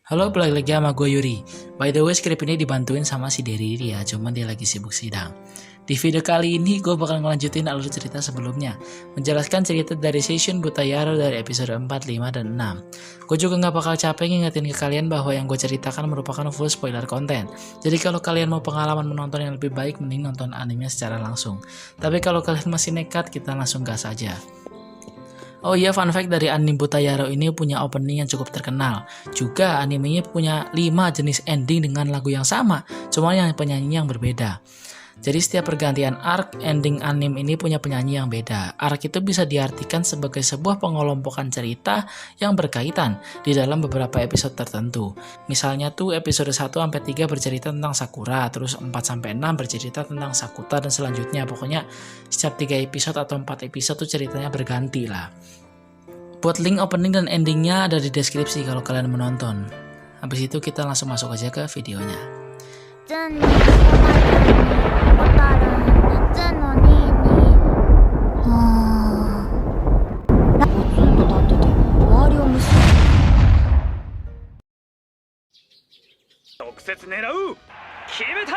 Halo, balik lagi sama gue Yuri. By the way, skrip ini dibantuin sama si Derry ya, cuman dia lagi sibuk sidang. Di video kali ini, gue bakal ngelanjutin alur cerita sebelumnya, menjelaskan cerita dari Seishun Butayaro dari episode 4, 5, dan 6. Gue juga gak bakal capek ngingetin ke kalian bahwa yang gue ceritakan merupakan full spoiler konten. Jadi kalau kalian mau pengalaman menonton yang lebih baik, mending nonton animenya secara langsung. Tapi kalau kalian masih nekat, kita langsung gas aja. Oh iya, fun fact dari anime Butayaro ini punya opening yang cukup terkenal. Juga animenya punya 5 jenis ending dengan lagu yang sama, cuma yang penyanyi yang berbeda. Jadi setiap pergantian arc, ending anime ini punya penyanyi yang beda. Arc itu bisa diartikan sebagai sebuah pengelompokan cerita yang berkaitan di dalam beberapa episode tertentu. Misalnya tuh episode 1-3 bercerita tentang Sakura, terus 4-6 bercerita tentang Sakuta dan selanjutnya. Pokoknya setiap 3 episode atau 4 episode tuh ceritanya berganti lah. Buat link opening dan endingnya ada di deskripsi kalau kalian menonton. Habis itu kita langsung masuk aja ke videonya. 夏に来ないのに蛍夏のにはあポツンと立ってて周りを無視直接狙う決めた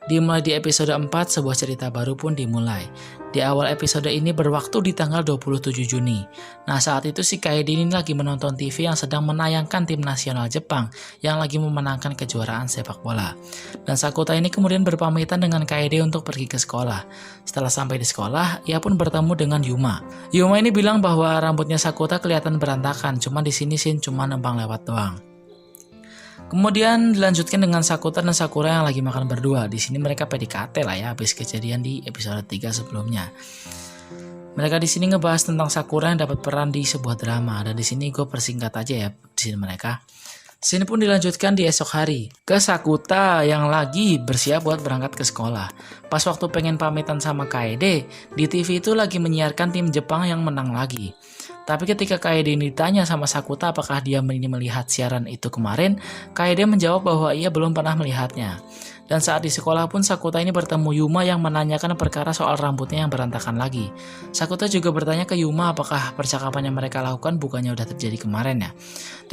Dimulai di episode 4, sebuah cerita baru pun dimulai. Di awal episode ini berwaktu di tanggal 27 Juni. Nah, saat itu si Kaede ini lagi menonton TV yang sedang menayangkan tim nasional Jepang yang lagi memenangkan kejuaraan sepak bola. Dan Sakuta ini kemudian berpamitan dengan Kaede untuk pergi ke sekolah. Setelah sampai di sekolah, ia pun bertemu dengan Yuma. Yuma ini bilang bahwa rambutnya Sakuta kelihatan berantakan, cuma di sini Shin cuma numpang lewat doang. Kemudian dilanjutkan dengan Sakuta dan Sakura yang lagi makan berdua. Di sini mereka PDKT lah ya, habis kejadian di episode 3 sebelumnya. Mereka di sini ngebahas tentang Sakura yang dapat peran di sebuah drama, dan di sini gue persingkat aja ya di sini mereka. Sini pun dilanjutkan di esok hari ke Sakuta yang lagi bersiap buat berangkat ke sekolah. Pas waktu pengen pamitan sama Kaede, di TV itu lagi menyiarkan tim Jepang yang menang lagi. Tapi ketika Kaede ditanya sama Sakuta apakah dia melihat siaran itu kemarin, Kaede menjawab bahwa ia belum pernah melihatnya. Dan saat di sekolah pun Sakuta ini bertemu Yuma yang menanyakan perkara soal rambutnya yang berantakan lagi. Sakuta juga bertanya ke Yuma apakah percakapan yang mereka lakukan bukannya udah terjadi kemarin ya.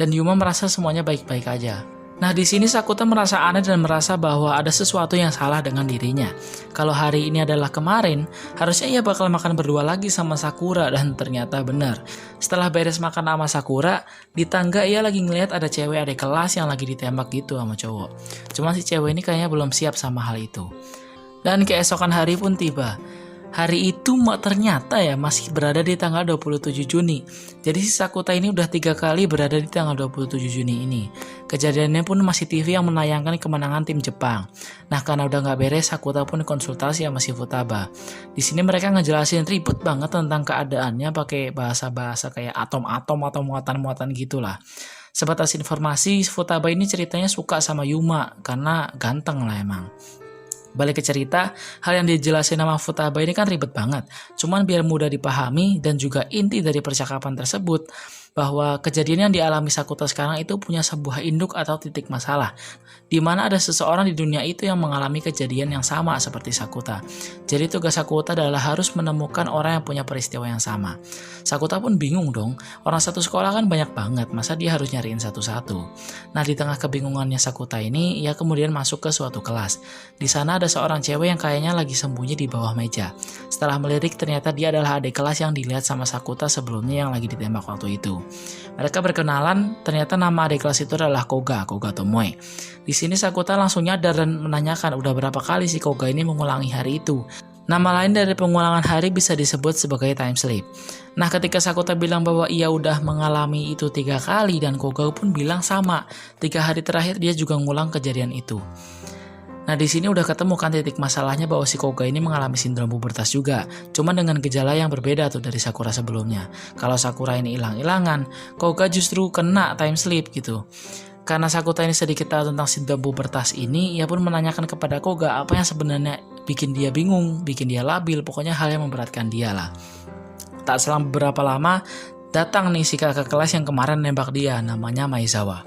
Dan Yuma merasa semuanya baik-baik aja. Nah, di sini Sakuta merasa aneh dan merasa bahwa ada sesuatu yang salah dengan dirinya. Kalau hari ini adalah kemarin, harusnya ia bakal makan berdua lagi sama Sakura, dan ternyata benar. Setelah beres makan sama Sakura, di tangga ia lagi ngelihat ada cewek adik kelas yang lagi ditembak gitu sama cowok. Cuma si cewek ini kayaknya belum siap sama hal itu. Dan keesokan hari pun tiba. Hari itu ternyata ya masih berada di tanggal 27 Juni. Jadi si Sakuta ini udah 3 kali berada di tanggal 27 Juni ini. Kejadiannya pun masih TV yang menayangkan kemenangan tim Jepang. Nah, karena udah nggak beres, Sakuta pun konsultasi sama si Futaba. Di sini mereka ngejelasin ribet banget tentang keadaannya pakai bahasa-bahasa kayak atom-atom atau muatan-muatan gitulah. Sebatas informasi, Futaba ini ceritanya suka sama Yuma karena ganteng lah emang. Balik ke cerita, hal yang dijelasin sama Futaba ini kan ribet banget. Cuman biar mudah dipahami dan juga inti dari percakapan tersebut, bahwa kejadian yang dialami Sakuta sekarang itu punya sebuah induk atau titik masalah, di mana ada seseorang di dunia itu yang mengalami kejadian yang sama seperti Sakuta. Jadi tugas Sakuta adalah harus menemukan orang yang punya peristiwa yang sama. Sakuta pun bingung dong, orang satu sekolah kan banyak banget, masa dia harus nyariin satu-satu. Nah, di tengah kebingungannya Sakuta ini, ia kemudian masuk ke suatu kelas. Di sana ada seorang cewek yang kayaknya lagi sembunyi di bawah meja. Setelah melirik, ternyata dia adalah adik kelas yang dilihat sama Sakuta sebelumnya yang lagi ditembak waktu itu. Mereka berkenalan, ternyata nama adik kelas itu adalah Koga Tomoe. Di sini Sakuta langsung nyadar dan menanyakan udah berapa kali si Koga ini mengulangi hari itu. Nama lain dari pengulangan hari bisa disebut sebagai time sleep. Nah, ketika Sakuta bilang bahwa ia udah mengalami itu 3 kali dan Koga pun bilang sama, 3 hari terakhir dia juga ngulang kejadian itu. Nah, di sini udah ketemu kan titik masalahnya bahwa si Koga ini mengalami sindrom pubertas juga, cuman dengan gejala yang berbeda tuh dari Sakura sebelumnya. Kalau Sakura ini hilang-hilangan, Koga justru kena time sleep gitu. Karena Sakuta ini sedikit tahu tentang sindrom pubertas ini, ia pun menanyakan kepada Koga apa yang sebenarnya bikin dia bingung, bikin dia labil, pokoknya hal yang memberatkan dia lah. Tak selang beberapa lama, datang nih si kakak kelas yang kemarin nembak dia, namanya Maizawa.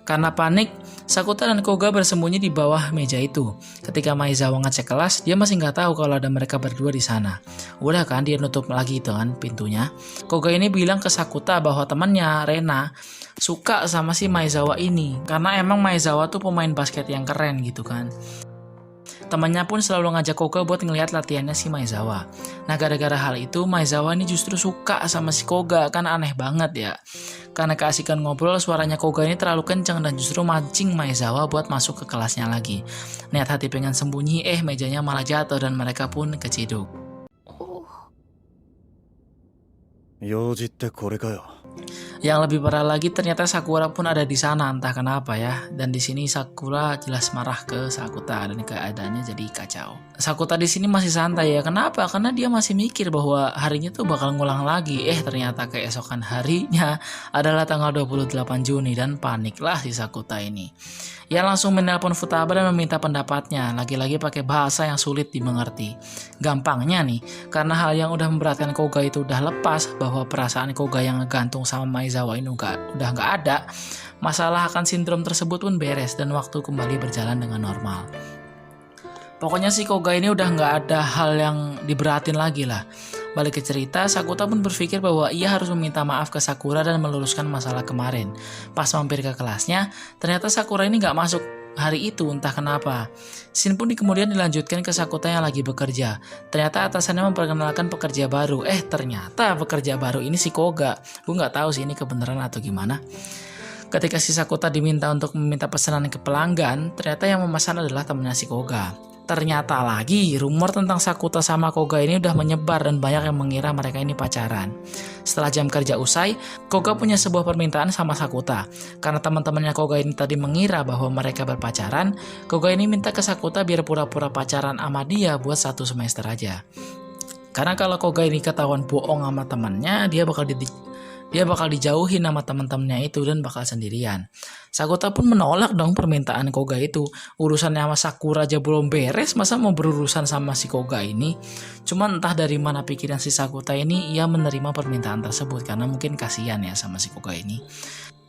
Karena panik, Sakuta dan Koga bersembunyi di bawah meja itu. Ketika Maezawa ngecek kelas, dia masih nggak tahu kalau ada mereka berdua di sana. Udah kan, dia nutup lagi itu kan pintunya. Koga ini bilang ke Sakuta bahwa temannya Rena suka sama si Maezawa ini, karena emang Maezawa tuh pemain basket yang keren gitu kan. Temannya pun selalu ngajak Koga buat ngelihat latihannya si Maezawa. Nah, gara-gara hal itu Maezawa ini justru suka sama si Koga, kan aneh banget ya. Karena keasikan ngobrol, suaranya Koga ini terlalu kencang dan justru mancing Maezawa buat masuk ke kelasnya lagi. Niat hati pengen sembunyi, mejanya malah jatuh dan mereka pun keciduk. 用事ってこれかよ。 Yang lebih parah lagi ternyata Sakura pun ada di sana, entah kenapa ya. Dan di sini Sakura jelas marah ke Sakuta dan keadaannya jadi kacau. Sakuta di sini masih santai ya. Kenapa? Karena dia masih mikir bahwa harinya tuh bakal ngulang lagi. Ternyata keesokan harinya adalah tanggal 28 Juni dan paniklah si Sakuta ini. Ia langsung menelpon Futaba dan meminta pendapatnya, lagi-lagi pakai bahasa yang sulit dimengerti. Gampangnya nih, karena hal yang udah memberatkan Koga itu udah lepas, bahwa perasaan Koga yang ngegantung sama Maezawa ini udah nggak ada, masalah akan sindrom tersebut pun beres dan waktu kembali berjalan dengan normal. Pokoknya si Koga ini udah nggak ada hal yang diberatin lagi lah. Balik ke cerita, Sakuta pun berpikir bahwa ia harus meminta maaf ke Sakura dan meluruskan masalah kemarin. Pas mampir ke kelasnya, ternyata Sakura ini nggak masuk hari itu, entah kenapa. Scene pun kemudian dilanjutkan ke Sakuta yang lagi bekerja. Ternyata atasannya memperkenalkan pekerja baru. Ternyata pekerja baru ini si Koga. Gue nggak tahu sih ini kebenaran atau gimana. Ketika si Sakuta diminta untuk meminta pesanan ke pelanggan, ternyata yang memesan adalah temannya si Koga. Ternyata lagi, rumor tentang Sakuta sama Koga ini udah menyebar dan banyak yang mengira mereka ini pacaran. Setelah jam kerja usai, Koga punya sebuah permintaan sama Sakuta. Karena teman-temannya Koga ini tadi mengira bahwa mereka berpacaran, Koga ini minta ke Sakuta biar pura-pura pacaran sama dia buat 1 semester aja. Karena kalau Koga ini ketahuan bohong sama temannya, dia bakal dijauhin sama teman-temannya itu dan bakal sendirian. Sakuta pun menolak dong permintaan Koga itu. Urusannya sama Sakura aja belum beres, masa mau berurusan sama si Koga ini? Cuman entah dari mana pikiran si Sakuta ini, ia menerima permintaan tersebut karena mungkin kasihan ya sama si Koga ini.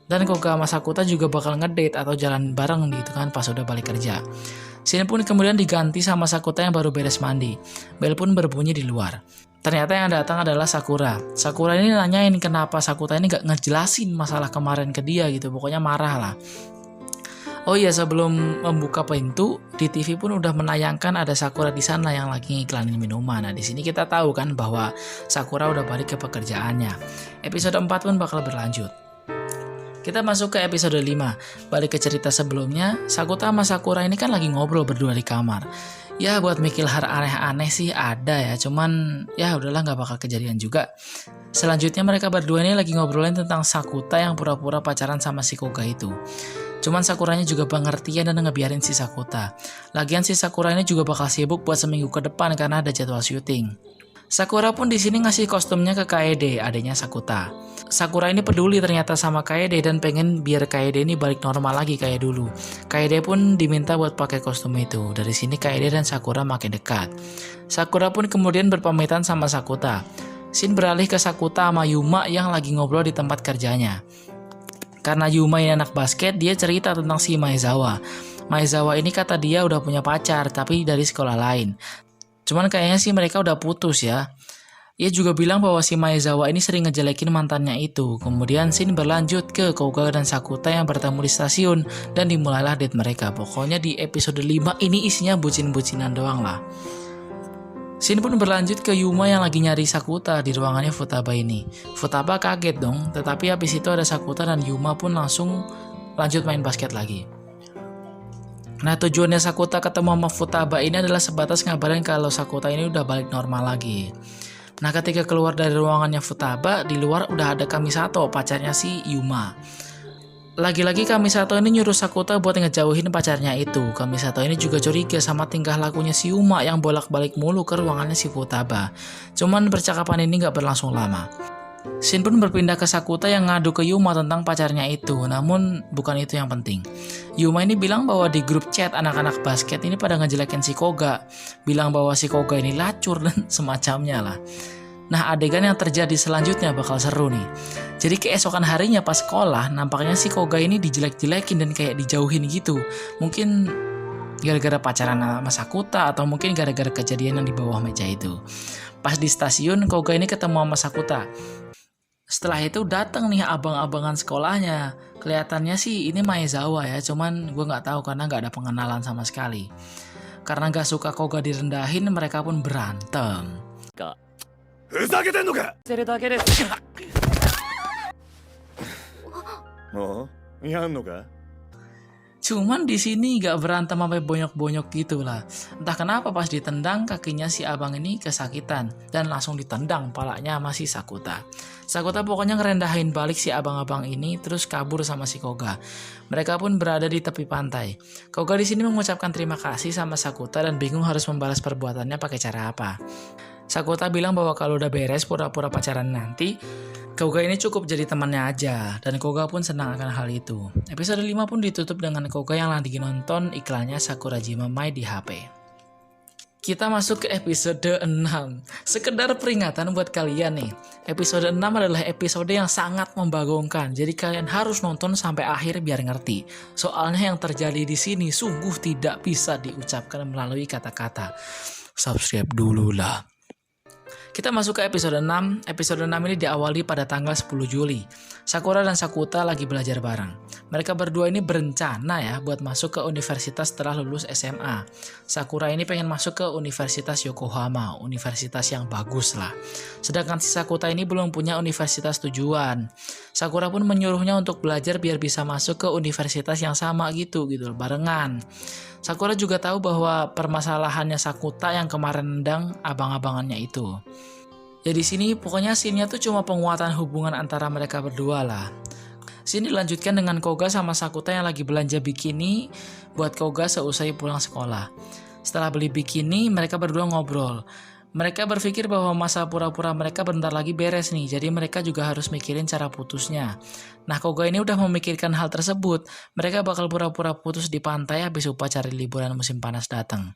Dan Koga sama Sakuta juga bakal ngedate atau jalan bareng gitu kan pas udah balik kerja. Scene pun kemudian diganti sama Sakuta yang baru beres mandi. Bel pun berbunyi di luar. Ternyata yang datang adalah Sakura. Sakura ini nanyain kenapa Sakuta ini gak ngejelasin masalah kemarin ke dia gitu. Pokoknya marah lah. Oh iya, sebelum membuka pintu, di TV pun udah menayangkan ada Sakura di sana yang lagi ngiklanin minuman. Nah, di sini kita tahu kan bahwa Sakura udah balik ke pekerjaannya. Episode 4 pun bakal berlanjut. Kita masuk ke episode 5. Balik ke cerita sebelumnya, Sakuta sama Sakura ini kan lagi ngobrol berdua di kamar. Ya buat mikir hal aneh-aneh sih ada ya, cuman ya udahlah nggak bakal kejadian juga. Selanjutnya mereka berdua ini lagi ngobrolin tentang Sakuta yang pura-pura pacaran sama si Koga itu. Cuman Sakuranya juga pengertian dan ngebiarin si Sakuta. Lagian si Sakura ini juga bakal sibuk buat seminggu ke depan karena ada jadwal syuting. Sakura pun di sini ngasih kostumnya ke Kaede, adanya Sakuta. Sakura ini peduli ternyata sama Kaede dan pengen biar Kaede ini balik normal lagi kayak dulu. Kaede pun diminta buat pakai kostum itu. Dari sini Kaede dan Sakura makin dekat. Sakura pun kemudian berpamitan sama Sakuta. Scene beralih ke Sakuta sama Yuma yang lagi ngobrol di tempat kerjanya. Karena Yuma ini anak basket, dia cerita tentang si Maezawa. Maezawa ini kata dia udah punya pacar, tapi dari sekolah lain. Cuman kayaknya sih mereka udah putus ya. Ia juga bilang bahwa si Maezawa ini sering ngejelekin mantannya itu. Kemudian scene berlanjut ke Koga dan Sakuta yang bertemu di stasiun dan dimulailah date mereka. Pokoknya di episode 5 ini isinya bucin-bucinan doang lah. Scene pun berlanjut ke Yuma yang lagi nyari Sakuta di ruangannya Futaba ini. Futaba kaget dong, tetapi habis itu ada Sakuta dan Yuma pun langsung lanjut main basket lagi. Nah, tujuannya Sakuta ketemu sama Futaba ini adalah sebatas ngabarin kalau Sakuta ini udah balik normal lagi. Nah, ketika keluar dari ruangannya Futaba, di luar udah ada Kamisato, pacarnya si Yuma. Lagi-lagi Kamisato ini nyuruh Sakuta buat ngejauhin pacarnya itu. Kamisato ini juga curiga sama tingkah lakunya si Yuma yang bolak-balik mulu ke ruangannya si Futaba. Cuman percakapan ini gak berlangsung lama. Shin pun berpindah ke Sakuta yang ngadu ke Yuma tentang pacarnya itu. Namun bukan itu yang penting. Yuma ini bilang bahwa di grup chat anak-anak basket ini pada ngejelekin si Koga. Bilang bahwa si Koga ini lacur dan semacamnya lah. Nah, adegan yang terjadi selanjutnya bakal seru nih. Jadi keesokan harinya pas sekolah, nampaknya si Koga ini dijelek-jelekin dan kayak dijauhin gitu. Mungkin gara-gara pacaran sama Sakuta atau mungkin gara-gara kejadian yang di bawah meja itu. Pas di stasiun, Koga ini ketemu sama Sakuta. Setelah itu datang nih abang-abangan sekolahnya. Kelihatannya sih ini Maezawa ya, cuman gue nggak tahu karena nggak ada pengenalan sama sekali. Karena nggak suka Koga direndahin, mereka pun berantem. ふざけてんのか。せるだけです。おう、やんのか。 Cuman di sini nggak berantem sampai bonyok-bonyok gitu lah. Entah kenapa pas ditendang kakinya si abang ini kesakitan dan langsung ditendang palanya sama si Sakuta. Sakuta pokoknya ngerendahin balik si abang-abang ini terus kabur sama si Koga. Mereka pun berada di tepi pantai. Koga di sini mengucapkan terima kasih sama Sakuta dan bingung harus membalas perbuatannya pakai cara apa. Sakuta bilang bahwa kalau udah beres pura-pura pacaran nanti, Koga ini cukup jadi temannya aja, dan Koga pun senang akan hal itu. Episode 5 pun ditutup dengan Koga yang lagi nonton iklannya Sakurajima Mai di HP. Kita masuk ke episode 6. Sekedar peringatan buat kalian nih. Episode 6 adalah episode yang sangat membagongkan, jadi kalian harus nonton sampai akhir biar ngerti. Soalnya yang terjadi di sini sungguh tidak bisa diucapkan melalui kata-kata. Subscribe dulu lah. Kita masuk ke episode 6. Episode 6 ini diawali pada tanggal 10 Juli. Sakura dan Sakuta lagi belajar bareng. Mereka berdua ini berencana ya buat masuk ke universitas setelah lulus SMA. Sakura ini pengen masuk ke Universitas Yokohama, universitas yang bagus lah. Sedangkan si Sakuta ini belum punya universitas tujuan. Sakura pun menyuruhnya untuk belajar biar bisa masuk ke universitas yang sama gitu barengan. Sakura juga tahu bahwa permasalahannya Sakuta yang kemarin nendang abang-abangannya itu. Ya di sini pokoknya scene-nya tuh cuma penguatan hubungan antara mereka berdua lah. Sini dilanjutkan dengan Koga sama Sakuta yang lagi belanja bikini buat Koga seusai pulang sekolah. Setelah beli bikini, mereka berdua ngobrol. Mereka berpikir bahwa masa pura-pura mereka bentar lagi beres nih, jadi mereka juga harus mikirin cara putusnya. Nah, Koga ini udah memikirkan hal tersebut. Mereka bakal pura-pura putus di pantai habis upacara liburan musim panas datang.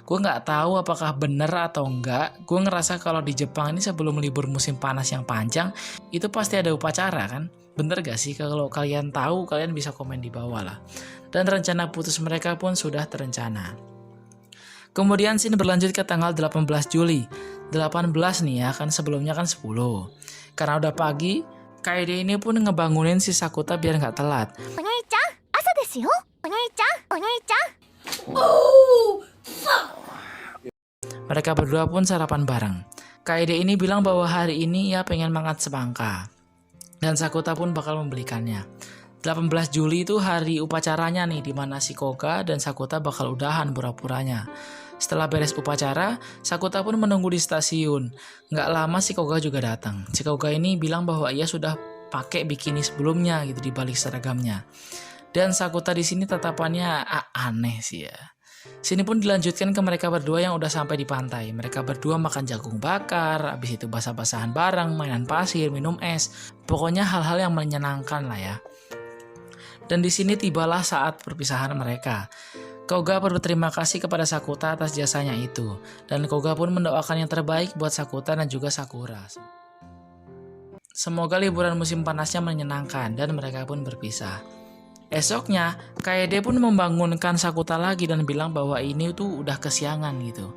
Gue nggak tahu apakah bener atau enggak. Gue ngerasa kalau di Jepang ini sebelum libur musim panas yang panjang, itu pasti ada upacara kan? Bener gak sih? Kalau kalian tahu, kalian bisa komen di bawah lah. Dan rencana putus mereka pun sudah terencana. Kemudian scene berlanjut ke tanggal 18 Juli. 18 nih ya, kan sebelumnya kan 10. Karena udah pagi, Kaede ini pun ngebangunin si Sakuta biar nggak telat. Onyai-chan, asa desu yo. Onyai-chan, Onyai-chan. Mereka berdua pun sarapan bareng. Kaede ini bilang bahwa hari ini ia pengen makan semangka. Dan Sakuta pun bakal membelikannya. 18 Juli itu hari upacaranya nih, dimana si Koga dan Sakuta bakal udahan pura-puranya. Setelah beres upacara, Sakuta pun menunggu di stasiun. Nggak lama si Koga juga datang. Si Koga ini bilang bahwa ia sudah pakai bikini sebelumnya gitu di balik seragamnya. Dan Sakuta di sini tatapannya aneh sih ya. Sini pun dilanjutkan ke mereka berdua yang udah sampai di pantai. Mereka berdua makan jagung bakar, habis itu basah-basahan bareng, mainan pasir, minum es. Pokoknya hal-hal yang menyenangkan lah ya. Dan di sini tibalah saat perpisahan mereka. Koga berterima kasih kepada Sakuta atas jasanya itu. Dan Koga pun mendoakan yang terbaik buat Sakuta dan juga Sakura. Semoga liburan musim panasnya menyenangkan dan mereka pun berpisah. Esoknya, Kaede pun membangunkan Sakuta lagi dan bilang bahwa ini tuh udah kesiangan gitu.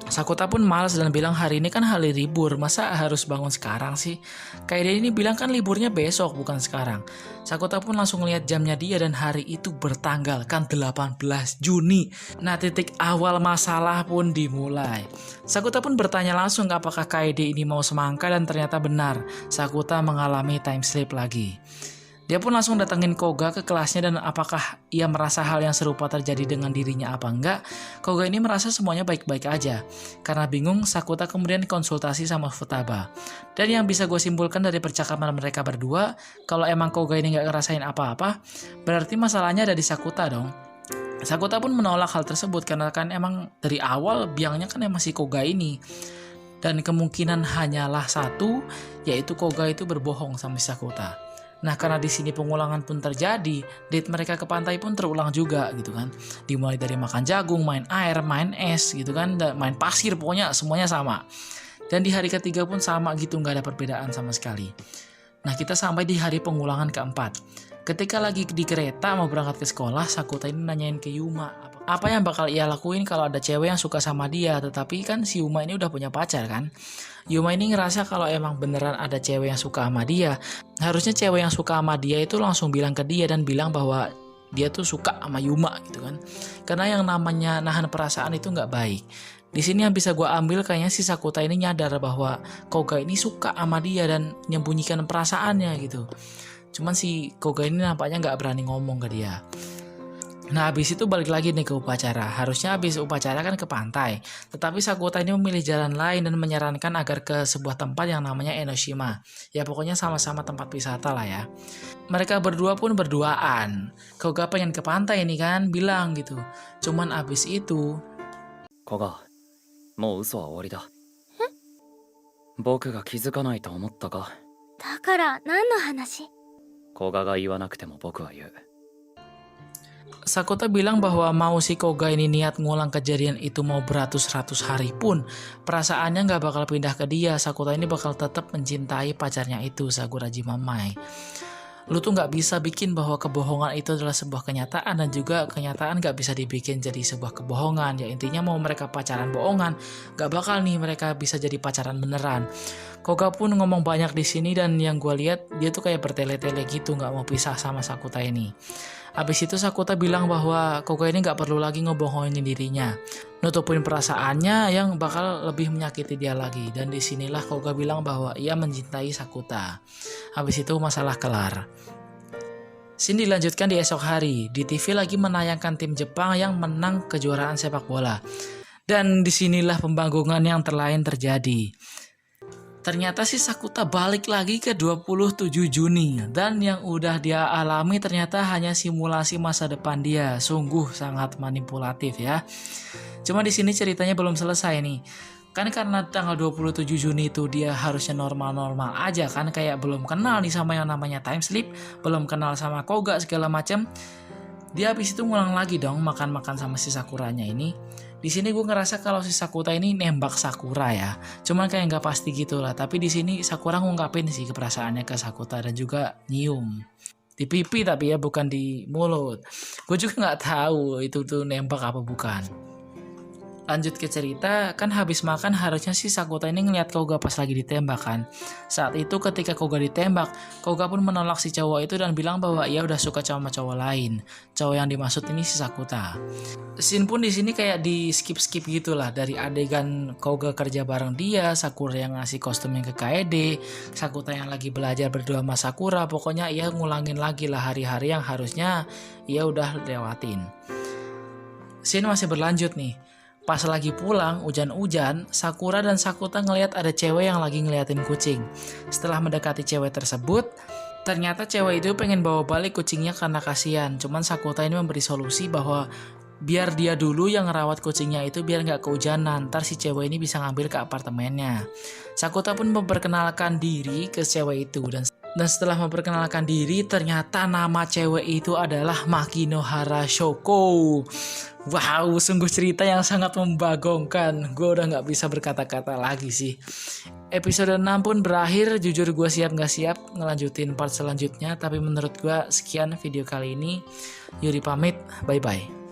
Sakuta pun malas dan bilang hari ini kan hari libur, masa harus bangun sekarang sih? Kaede ini bilang kan liburnya besok bukan sekarang. Sakuta pun langsung lihat jamnya dia dan hari itu bertanggal kan 18 Juni. Nah, titik awal masalah pun dimulai. Sakuta pun bertanya langsung apakah Kaede ini mau semangka dan ternyata benar. Sakuta mengalami time sleep lagi. Dia pun langsung datengin Koga ke kelasnya dan apakah ia merasa hal yang serupa terjadi dengan dirinya apa enggak. Koga ini merasa semuanya baik-baik aja. Karena bingung, Sakuta kemudian konsultasi sama Futaba. Dan yang bisa gue simpulkan dari percakapan mereka berdua, kalau emang Koga ini gak ngerasain apa-apa, berarti masalahnya ada di Sakuta dong. Sakuta pun menolak hal tersebut karena kan emang dari awal biangnya kan emang si Koga ini. Dan kemungkinan hanyalah satu, yaitu Koga itu berbohong sama si Sakuta. Nah, karena di sini pengulangan pun terjadi, date mereka ke pantai pun terulang juga gitu kan. Dimulai dari makan jagung, main air, main es gitu kan, main pasir, pokoknya semuanya sama. Dan di hari ketiga pun sama gitu, nggak ada perbedaan sama sekali. Nah, kita sampai di hari pengulangan keempat. Ketika lagi di kereta mau berangkat ke sekolah, Sakuta ini nanyain ke Yuma apa yang bakal ia lakuin kalau ada cewek yang suka sama dia. Tetapi kan si Yuma ini udah punya pacar kan. Yuma ini ngerasa kalau emang beneran ada cewek yang suka sama dia, harusnya cewek yang suka sama dia itu langsung bilang ke dia dan bilang bahwa dia tuh suka sama Yuma gitu kan. Karena yang namanya nahan perasaan itu nggak baik. Di sini yang bisa gue ambil kayaknya si Sakuta ini nyadar bahwa Koga ini suka sama dia dan menyembunyikan perasaannya gitu. Cuman si Koga ini nampaknya nggak berani ngomong ke dia. Nah, habis itu balik lagi nih ke upacara. Harusnya habis upacara kan ke pantai. Tetapi Sakuta ini memilih jalan lain dan menyarankan agar ke sebuah tempat yang namanya Enoshima. Ya pokoknya sama-sama tempat wisata lah ya. Mereka berdua pun berduaan. Koga pengen ke pantai ini kan, bilang gitu. Cuman habis itu 古賀、もう嘘は終わりだ。僕が気づかないと思ったか。だから何の話？古賀が言わなくても僕は言う。 Sakuta bilang bahwa mau si Koga ini niat ngulang kejadian itu mau beratus-ratus hari pun, perasaannya nggak bakal pindah ke dia. Sakuta ini bakal tetap mencintai pacarnya itu, Sakurajima Mai. Lu tuh nggak bisa bikin bahwa kebohongan itu adalah sebuah kenyataan, dan juga kenyataan nggak bisa dibikin jadi sebuah kebohongan. Ya intinya mau mereka pacaran bohongan, nggak bakal nih mereka bisa jadi pacaran beneran. Koga pun ngomong banyak di sini, dan yang gue lihat dia tuh kayak bertele-tele gitu, nggak mau pisah sama Sakuta ini. Habis itu Sakuta bilang bahwa Koga ini nggak perlu lagi ngebohongin dirinya, nutupin perasaannya yang bakal lebih menyakiti dia lagi. Dan disinilah Koga bilang bahwa ia mencintai Sakuta. Habis itu masalah kelar. Scene dilanjutkan di esok hari. Di TV lagi menayangkan tim Jepang yang menang kejuaraan sepak bola. Dan disinilah pembanggungan yang terlain terjadi. Ternyata si Sakuta balik lagi ke 27 Juni. Dan yang udah dia alami ternyata hanya simulasi masa depan dia. Sungguh sangat manipulatif ya. Cuma di sini ceritanya belum selesai nih. Kan karena tanggal 27 Juni itu dia harusnya normal-normal aja kan. Kayak belum kenal nih sama yang namanya time sleep. Belum kenal sama Koga segala macam. Dia habis itu ngulang lagi dong makan-makan sama si Sakuranya ini. Di sini gue ngerasa kalau si Sakuta ini nembak Sakura ya. Cuman kayak nggak pasti gitu lah. Tapi di sini Sakura ngungkapin sih keperasaannya ke Sakuta dan juga nyium di pipi, tapi ya bukan di mulut. Gue juga nggak tahu itu tuh nembak apa bukan. Lanjut ke cerita, kan habis makan harusnya si Sakuta ini ngeliat Koga pas lagi ditembak kan. Saat itu ketika Koga ditembak, Koga pun menolak si cowok itu dan bilang bahwa ia udah suka sama cowok lain. Cowok yang dimaksud ini si Sakuta. Scene pun di sini kayak di skip-skip gitulah, dari adegan Koga kerja bareng dia, Sakura yang ngasih kostumnya ke Kaede, Sakuta yang lagi belajar berdua sama Sakura. Pokoknya ia ngulangin lagi lah hari-hari yang harusnya ia udah lewatin. Scene masih berlanjut nih. Pas lagi pulang, hujan-hujan, Sakura dan Sakuta ngelihat ada cewek yang lagi ngeliatin kucing. Setelah mendekati cewek tersebut, ternyata cewek itu pengen bawa balik kucingnya karena kasihan. Cuman Sakuta ini memberi solusi bahwa biar dia dulu yang ngerawat kucingnya itu biar nggak kehujanan. Ntar si cewek ini bisa ngambil ke apartemennya. Sakuta pun memperkenalkan diri ke cewek itu. Dan setelah memperkenalkan diri, ternyata nama cewek itu adalah Makinohara Shoko. Wow, sungguh cerita yang sangat membagongkan. Gue udah gak bisa berkata-kata lagi sih. Episode 6 pun berakhir. Jujur gue siap gak siap ngelanjutin part selanjutnya. Tapi menurut gue sekian video kali ini. Yuri pamit, bye-bye.